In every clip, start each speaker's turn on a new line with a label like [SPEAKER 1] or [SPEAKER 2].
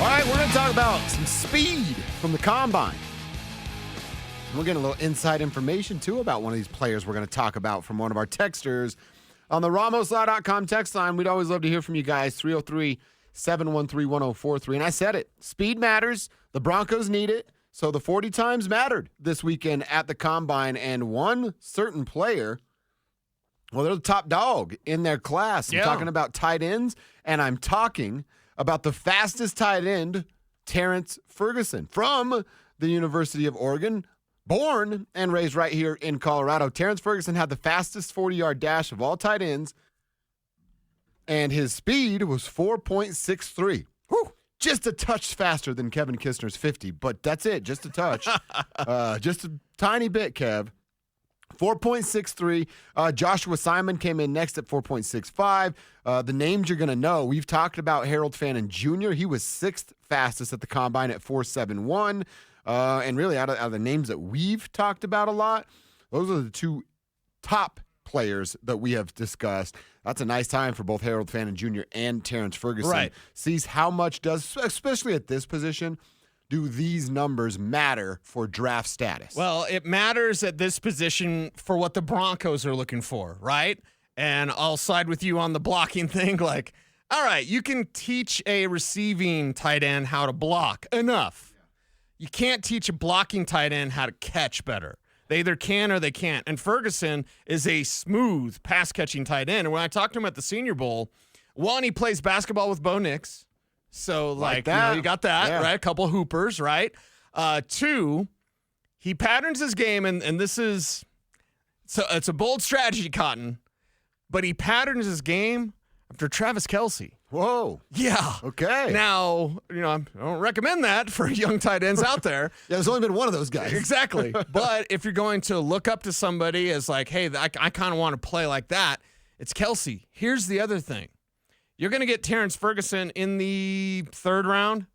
[SPEAKER 1] All right, we're going to talk about some speed from the combine. We're getting a little inside information, too, about one of these players we're going to talk about from one of our texters. On the RamosLaw.com text line, we'd always love to hear from you guys, 303-713-1043. And I said it, speed matters. The Broncos need it. So the 40 times mattered this weekend at the combine. And one certain player, well, they're the top dog in their class. I'm talking about tight ends, and I'm talking about the fastest tight end, Terrance Ferguson, from the University of Oregon. Born and raised right here in Colorado, Terrance Ferguson had the fastest 40-yard dash of all tight ends, and his speed was 4.63. Whew. Just a touch faster than Kevin Kistner's 50, but that's it, just a touch. Just a tiny bit, Kev. 4.63. Joshua Simon came in next at 4.65. The names you're going to know, we've talked about Harold Fannin Jr. He was sixth fastest at the combine at 4.71. And really, out of the names that we've talked about a lot, those are the two top players that we have discussed. That's a nice time for both Harold Fannin Jr. and Terrance Ferguson.
[SPEAKER 2] Right.
[SPEAKER 1] Sees how much does, especially at this position, do these numbers matter for draft status?
[SPEAKER 2] Well, it matters at this position for what the Broncos are looking for, right? And I'll side with you on the blocking thing. Like, all right, you can teach a receiving tight end how to block enough. You can't teach a blocking tight end how to catch better. They either can or they can't. And Ferguson is a smooth pass-catching tight end. And when I talked to him at the Senior Bowl, one, he plays basketball with Bo Nix. So, like you got that, right? A couple hoopers, right? Two, he patterns his game, and this is so it's a bold strategy, Cotton, but he patterns his game after Travis Kelce.
[SPEAKER 1] Whoa.
[SPEAKER 2] Yeah.
[SPEAKER 1] Okay.
[SPEAKER 2] Now, I don't recommend that for young tight ends out there.
[SPEAKER 1] Yeah, there's only been one of those guys.
[SPEAKER 2] Exactly. But if you're going to look up to somebody as like, hey, I kind of want to play like that, it's Kelce. Here's the other thing. You're going to get Terrance Ferguson in the third round.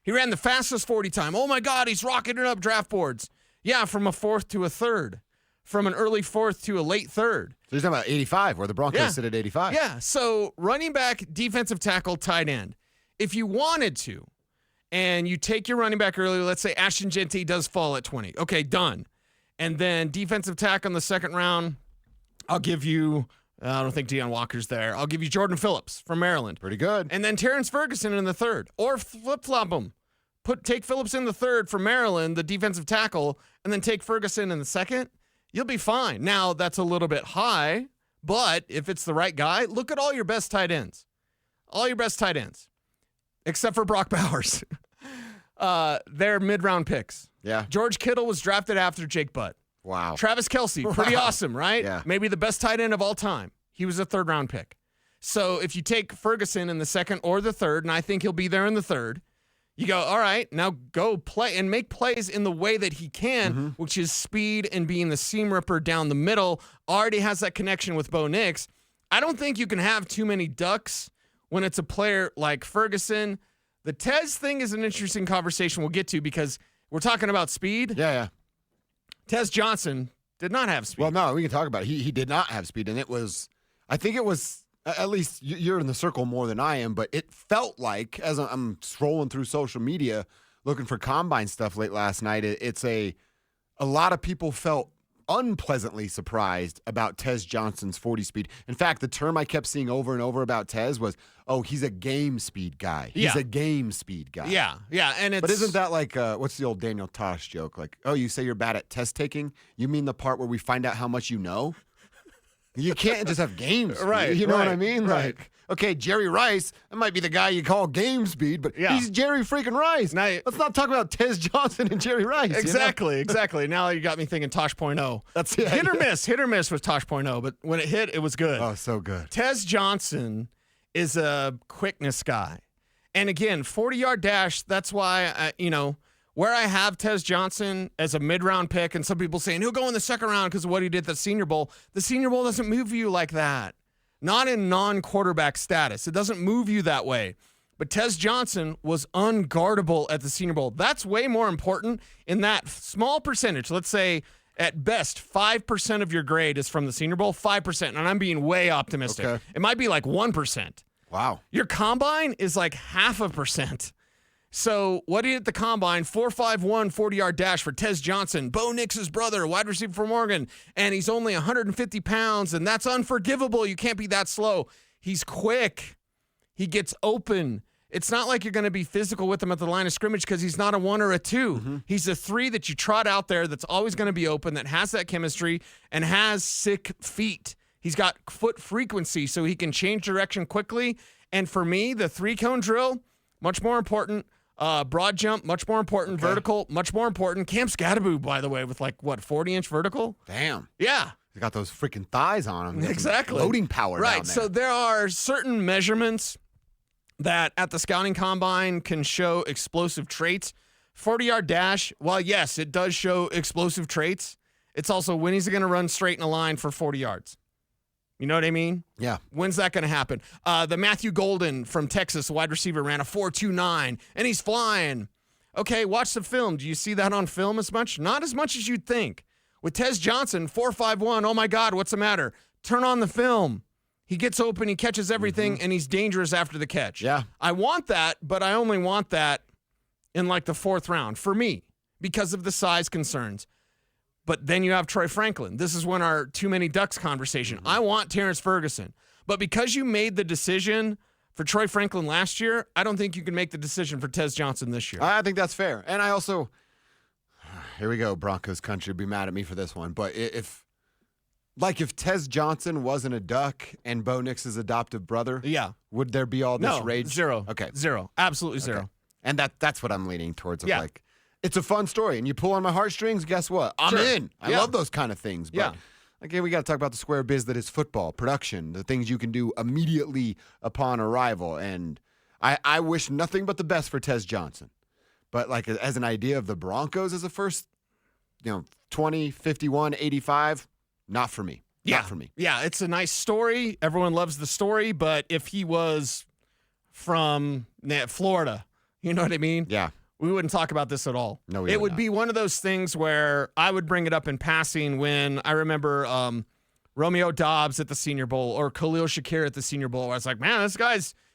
[SPEAKER 2] He ran the fastest 40 time. Oh, my God, he's rocketing up draft boards. Yeah, from a fourth to a third. From an early fourth to a late third.
[SPEAKER 1] So you're talking about 85, where the Broncos sit at 85.
[SPEAKER 2] Yeah, so running back, defensive tackle, tight end. If you wanted to, and you take your running back early, let's say Ashton Jeanty does fall at 20. Okay, done. And then defensive tackle in the second round, I'll give you, I don't think Deion Walker's there. I'll give you Jordan Phillips from Maryland.
[SPEAKER 1] Pretty good.
[SPEAKER 2] And then Terrance Ferguson in the third. Or flip-flop them. Take Phillips in the third for Maryland, the defensive tackle, and then take Ferguson in the second. You'll be fine. Now, that's a little bit high, but if it's the right guy, look at all your best tight ends. All your best tight ends, except for Brock Bowers. They're mid-round picks.
[SPEAKER 1] Yeah.
[SPEAKER 2] George Kittle was drafted after Jake Butt.
[SPEAKER 1] Wow.
[SPEAKER 2] Travis Kelce, pretty awesome, right?
[SPEAKER 1] Yeah.
[SPEAKER 2] Maybe the best tight end of all time. He was a third-round pick. So if you take Ferguson in the second or the third, and I think he'll be there in the third, you go, all right, now go play and make plays in the way that he can, which is speed and being the seam ripper down the middle. Already has that connection with Bo Nix. I don't think you can have too many ducks when it's a player like Ferguson. The Tez thing is an interesting conversation we'll get to because we're talking about speed.
[SPEAKER 1] Yeah.
[SPEAKER 2] Tez Johnson did not have speed.
[SPEAKER 1] Well, no, we can talk about it. He did not have speed, and I think it was, at least you're in the circle more than I am, but it felt like, as I'm scrolling through social media looking for combine stuff late last night, a lot of people felt unpleasantly surprised about Tez Johnson's 40 speed. In fact, the term I kept seeing over and over about Tez was, oh, he's a game speed guy. He's a game speed guy.
[SPEAKER 2] Yeah.
[SPEAKER 1] But isn't that like, what's the old Daniel Tosh joke? Like, oh, you say you're bad at test taking? You mean the part where we find out how much you know? You can't just have game speed.
[SPEAKER 2] Right.
[SPEAKER 1] You know what I mean?
[SPEAKER 2] Right.
[SPEAKER 1] Like, okay, Jerry Rice, that might be the guy you call game speed, but he's Jerry freaking Rice.
[SPEAKER 2] Now,
[SPEAKER 1] let's not talk about Tez Johnson and Jerry Rice.
[SPEAKER 2] Exactly. Now you got me thinking Tosh.0. That's hit or miss with Tosh.0, but when it hit, it was good.
[SPEAKER 1] Oh, so good.
[SPEAKER 2] Tez Johnson is a quickness guy. And again, 40-yard dash, that's why, where I have Tez Johnson as a mid-round pick, and some people saying he'll go in the second round because of what he did at the Senior Bowl. The Senior Bowl doesn't move you like that. Not in non-quarterback status. It doesn't move you that way. But Tez Johnson was unguardable at the Senior Bowl. That's way more important in that small percentage. Let's say at best 5% of your grade is from the Senior Bowl, 5%. And I'm being way optimistic.
[SPEAKER 1] Okay.
[SPEAKER 2] It might be like 1%.
[SPEAKER 1] Wow.
[SPEAKER 2] Your combine is like 0.5%. So what did he hit the combine? 4.51 40-yard dash for Tez Johnson, Bo Nix's brother, wide receiver from Oregon, and he's only 150 pounds, and that's unforgivable. You can't be that slow. He's quick. He gets open. It's not like you're going to be physical with him at the line of scrimmage because he's not a 1 or a 2.
[SPEAKER 1] Mm-hmm.
[SPEAKER 2] He's a 3 that you trot out there that's always going to be open, that has that chemistry, and has sick feet. He's got foot frequency, so he can change direction quickly. And for me, the 3-cone drill, much more important. Broad jump, much more important.
[SPEAKER 1] Okay.
[SPEAKER 2] Vertical, much more important. Cam Scadaboo, by the way, with 40-inch vertical?
[SPEAKER 1] Damn.
[SPEAKER 2] Yeah.
[SPEAKER 1] He's got those freaking thighs on him.
[SPEAKER 2] Exactly.
[SPEAKER 1] Loading power down
[SPEAKER 2] Right.
[SPEAKER 1] there.
[SPEAKER 2] So there are certain measurements that at the scouting combine can show explosive traits. 40-yard dash, while yes, it does show explosive traits, it's also when he's going to run straight in a line for 40 yards. You know what I mean?
[SPEAKER 1] Yeah.
[SPEAKER 2] When's that going to happen? The Matthew Golden from Texas, wide receiver, ran a 4.29, and he's flying. Okay, watch the film. Do you see that on film as much? Not as much as you'd think. With Tez Johnson, 4.51, oh my God, what's the matter? Turn on the film. He gets open, he catches everything, and he's dangerous after the catch.
[SPEAKER 1] Yeah.
[SPEAKER 2] I want that, but I only want that in like the 4th round for me because of the size concerns. But then you have Troy Franklin. This is when our too many ducks conversation. I want Terrance Ferguson. But because you made the decision for Troy Franklin last year, I don't think you can make the decision for Tez Johnson this year.
[SPEAKER 1] I think that's fair. And I also, here we go, Broncos country, be mad at me for this one. But if Tez Johnson wasn't a Duck and Bo Nix's adoptive brother,
[SPEAKER 2] Yeah.
[SPEAKER 1] would there be all this
[SPEAKER 2] No,
[SPEAKER 1] rage?
[SPEAKER 2] zero.
[SPEAKER 1] Okay.
[SPEAKER 2] Zero. Absolutely zero.
[SPEAKER 1] Okay. And that's what I'm leaning towards. Of
[SPEAKER 2] Yeah.
[SPEAKER 1] like, it's a fun story, and you pull on my heartstrings, guess what? I'm
[SPEAKER 2] Sure.
[SPEAKER 1] in. I
[SPEAKER 2] Yeah.
[SPEAKER 1] love those kind of things. But
[SPEAKER 2] Yeah.
[SPEAKER 1] again, we got to talk about the square biz that is football, production, the things you can do immediately upon arrival. And I wish nothing but the best for Tez Johnson. But like as an idea of the Broncos as a first, 20, 51, 85, not for me.
[SPEAKER 2] Yeah.
[SPEAKER 1] Not for me.
[SPEAKER 2] Yeah, it's a nice story. Everyone loves the story, but if he was from Florida, you know what I mean?
[SPEAKER 1] Yeah.
[SPEAKER 2] We wouldn't talk about this at all.
[SPEAKER 1] No, we
[SPEAKER 2] It
[SPEAKER 1] would
[SPEAKER 2] would
[SPEAKER 1] not.
[SPEAKER 2] be one of those things where I would bring it up in passing when I remember Romeo Dobbs at the Senior Bowl or Khalil Shakir at the Senior Bowl. I was like, man,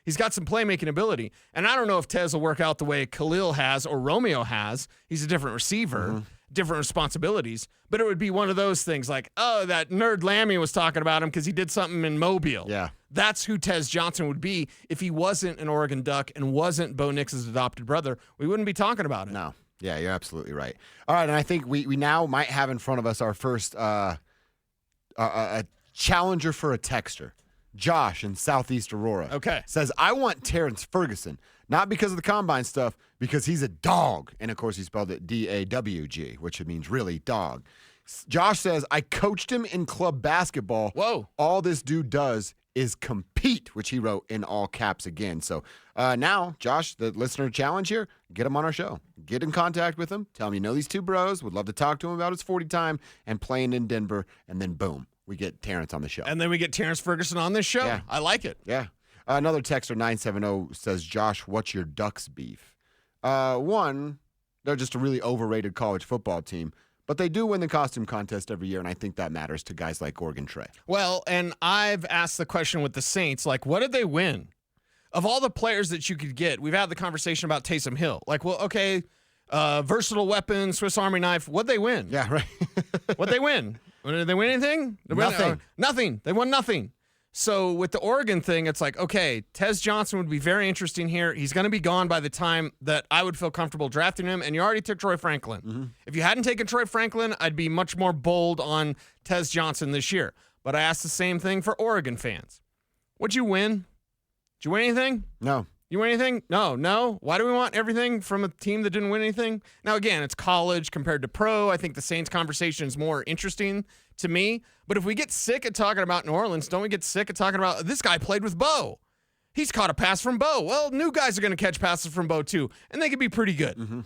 [SPEAKER 2] he's got some playmaking ability. And I don't know if Tez will work out the way Khalil has or Romeo has. He's a different receiver, different responsibilities. But it would be one of those things like, oh, that nerd Lammy was talking about him because he did something in Mobile.
[SPEAKER 1] Yeah.
[SPEAKER 2] That's who Tez Johnson would be if he wasn't an Oregon Duck and wasn't Bo Nix's adopted brother. We wouldn't be talking about it.
[SPEAKER 1] No. Yeah, you're absolutely right. All right, and I think we now might have in front of us our first a challenger for a texter. Josh in Southeast Aurora.
[SPEAKER 2] Okay.
[SPEAKER 1] Says, I want Terrance Ferguson, not because of the combine stuff, because he's a dog. And of course, he spelled it D-A-W-G, which means really dog. Josh says, I coached him in club basketball.
[SPEAKER 2] Whoa.
[SPEAKER 1] All this dude does is compete, which he wrote in all caps again. So now, Josh, the listener challenge here, get him on our show. Get in contact with him. Tell him you know these two bros. Would love to talk to him about his 40 time and playing in Denver. And then boom, we get Terrance on the show.
[SPEAKER 2] And then we get Terrance Ferguson on this show.
[SPEAKER 1] Yeah.
[SPEAKER 2] I like it.
[SPEAKER 1] Yeah. Another texter, 970, says, Josh, what's your Ducks beef? One, they're just a really overrated college football team. But they do win the costume contest every year, and I think that matters to guys like Oregon Trey.
[SPEAKER 2] Well, and I've asked the question with the Saints, like, what did they win? Of all the players that you could get, we've had the conversation about Taysom Hill. Like, well, okay, versatile weapon, Swiss Army knife. What'd they win?
[SPEAKER 1] Yeah, right.
[SPEAKER 2] What'd they win? Did they win anything?
[SPEAKER 1] Nothing.
[SPEAKER 2] Nothing. They won nothing. So with the Oregon thing, it's like, okay, Tez Johnson would be very interesting here. He's going to be gone by the time that I would feel comfortable drafting him, and you already took Troy Franklin.
[SPEAKER 1] Mm-hmm.
[SPEAKER 2] If you hadn't taken Troy Franklin, I'd be much more bold on Tez Johnson this year. But I asked the same thing for Oregon fans. What'd you win? Did you win anything?
[SPEAKER 1] No.
[SPEAKER 2] You win anything? No. Why do we want everything from a team that didn't win anything? Now, again, it's college compared to pro. I think the Saints conversation is more interesting to me. But if we get sick at talking about New Orleans, don't we get sick at talking about this guy played with Bo? He's caught a pass from Bo. Well, new guys are going to catch passes from Bo too, and they could be pretty good.
[SPEAKER 1] Mm-hmm.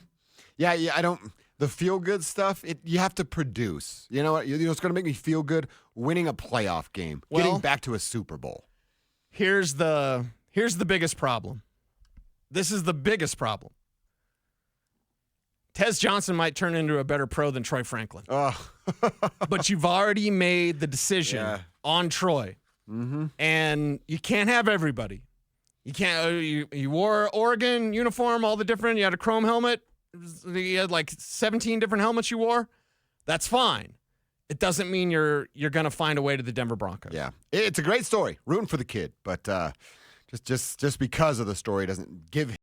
[SPEAKER 1] Yeah, I don't. The feel good stuff, you have to produce. You know what? You know what's going to make me feel good? Winning a playoff game, getting back to a Super Bowl.
[SPEAKER 2] Here's the biggest problem. This is the biggest problem. Tez Johnson might turn into a better pro than Troy Franklin.
[SPEAKER 1] Oh.
[SPEAKER 2] But you've already made the decision on Troy.
[SPEAKER 1] Mm-hmm.
[SPEAKER 2] And you can't have everybody. You can't. You wore Oregon uniform, all the different. You had a chrome helmet. You had like 17 different helmets you wore. That's fine. It doesn't mean you're gonna find a way to the Denver Broncos.
[SPEAKER 1] Yeah, it's a great story. Rooting for the kid, but just because of the story doesn't give